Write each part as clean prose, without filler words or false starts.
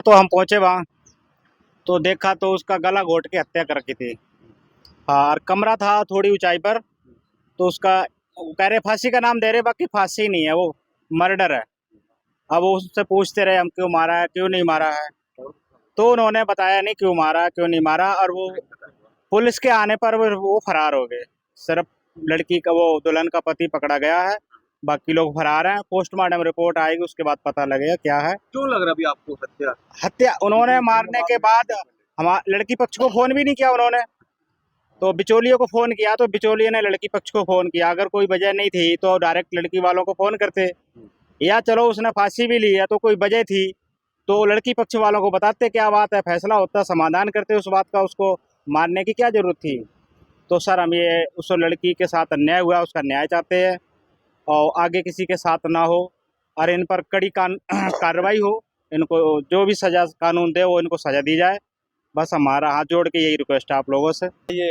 तो हम पहुंचे वहाँ, तो देखा तो उसका गला घोट के हत्या कर रखी थी। हाँ, और कमरा था थोड़ी ऊंचाई पर, तो उसका वो कह रहे फांसी का नाम दे रहे, बाकी फांसी नहीं है, वो मर्डर है। अब वो उससे पूछते रहे हम क्यों मारा है, क्यों नहीं मारा है, तो उन्होंने बताया नहीं क्यों मारा, क्यों नहीं मारा। और वो पुलिस के आने पर वो फरार हो गए। सिर्फ लड़की का, वो दुल्हन का पति पकड़ा गया है, बाकी लोग फरार हैं। पोस्टमार्टम रिपोर्ट आएगी, उसके बाद पता लगेगा क्या है। क्यों लग रहा अभी आपको हत्या? हत्या उन्होंने मारने के बाद हमारे लड़की पक्ष को फोन भी नहीं किया उन्होंने, तो बिचौलियों को फोन किया, तो बिचौलिए ने लड़की पक्ष को फोन किया। अगर कोई वजह नहीं थी तो डायरेक्ट लड़की वालों को फोन करते, या चलो उसने फांसी भी ली है तो कोई वजह थी तो लड़की पक्ष वालों को बताते क्या बात है, फैसला होता, समाधान करते उस बात का। उसको मारने की क्या जरूरत थी। तो सर हम ये उस लड़की के साथ अन्याय हुआ उसका न्याय चाहते हैं, और आगे किसी के साथ ना हो, और इन पर कड़ी कार्रवाई हो। इनको जो भी सजा कानून दे वो इनको सजा दी जाए। बस हमारा हाथ जोड़ के यही रिक्वेस्ट है आप लोगों से। ये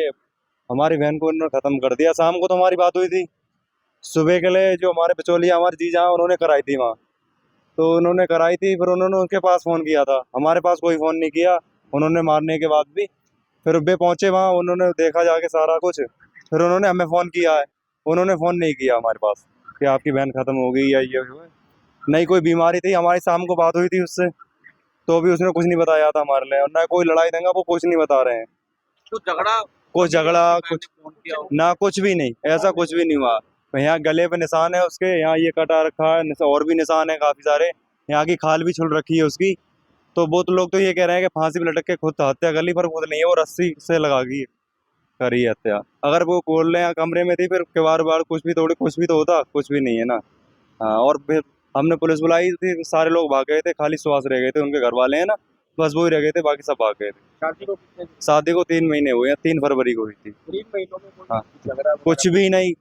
हमारी बहन को उन्होंने खत्म कर दिया। शाम को तो हमारी बात हुई थी, सुबह के लिए जो हमारे बिचौलिया हमारे जीजा उन्होंने कराई थी वहाँ, तो उन्होंने कराई थी, फिर उन्होंने उनके पास फ़ोन किया था, हमारे पास कोई फ़ोन नहीं किया उन्होंने मारने के बाद भी। फिर वे पहुँचे वहाँ, उन्होंने देखा जाके सारा कुछ, फिर उन्होंने हमें फ़ोन किया है, उन्होंने फ़ोन नहीं किया हमारे पास कि आपकी बहन ख़त्म हो गई या ये हुआ। नहीं कोई बीमारी थी, हमारी शाम को बात हुई थी उससे, तो भी उसने कुछ नहीं बताया था हमारे लिए, और ना कोई लड़ाई दंगा, वो कुछ नहीं बता रहे हैं। तो झगड़ा, कुछ झगड़ा कुछ फोन किया ना, कुछ भी नहीं, ऐसा कुछ भी नहीं हुआ। यहाँ गले पे निशान है उसके, यहाँ ये कटा रखा है, और भी निशान है काफी सारे, यहाँ की खाल भी छुल रखी है उसकी। तो बहुत लोग तो ये कह रहे हैं कि फांसी पे लटक के खुद हत्या कर ली, पर खुद नहीं है, वो रस्सी से लगा के करी है हत्या। अगर वो बोल रहे हैं कमरे में थी, फिर किवाड़ बार कुछ भी तोड़े, कुछ भी तो होता, कुछ भी नहीं है ना। हाँ, और फिर हमने पुलिस बुलाई थी, सारे लोग भाग गए थे, खाली सुहास रह गए थे, उनके घर वाले हैं ना, बस वो ही रह गए थे, बाकी सब भाग गए थे। शादी को कितने दिन? शादी को 3 महीने हुए हैं, 3 फरवरी को हुई थी। 3 महीनों में कोई हाँ, झगड़ा कुछ भी नहीं,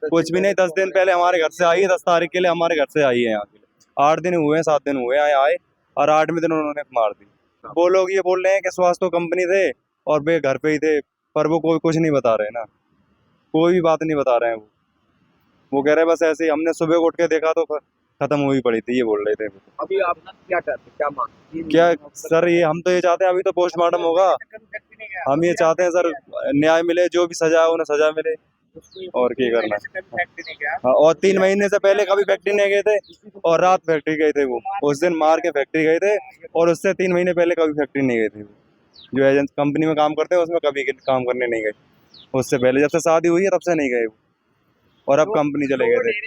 कुछ भी नहीं। 10 दिन पहले हमारे घर से आई है, 10 तारीख के लिए हमारे घर से आई है यहाँ के लिए। 8 दिन हुए हैं, 7 दिन हुए हैं आए, और 8वें दिन उन्होंने मार दी। वो लोग ये बोल रहे हैं कि स्वास्थ्य कंपनी थे और वे घर पे ही थे, पर वो कोई कुछ नहीं बता रहे ना, कोई भी बात नहीं बता रहे हैं। वो कह रहे हैं बस ऐसे ही, हमने सुबह को उठ के देखा तो खत्म हुई पड़ी थी, ये बोल रहे थे। अभी आप क्या चाहते, क्या मांग? क्या सर, ये हम तो ये चाहते हैं, अभी तो पोस्टमार्टम होगा, हम ये चाहते हैं सर न्याय मिले, जो भी सजा है उन्हें सजा मिले, और क्या करना है। हाँ, और 3 महीने से पहले कभी फैक्ट्री नहीं गए थे, और रात फैक्ट्री गए थे वो, उस दिन मार के फैक्ट्री गए थे, और उससे 3 महीने पहले कभी फैक्ट्री नहीं गए थे वो। जो एजेंट कंपनी में काम करते हैं उसमें कभी काम करने नहीं गए, उससे पहले जब से शादी हुई है तब से नहीं गए वो, और अब कंपनी चले गए थे।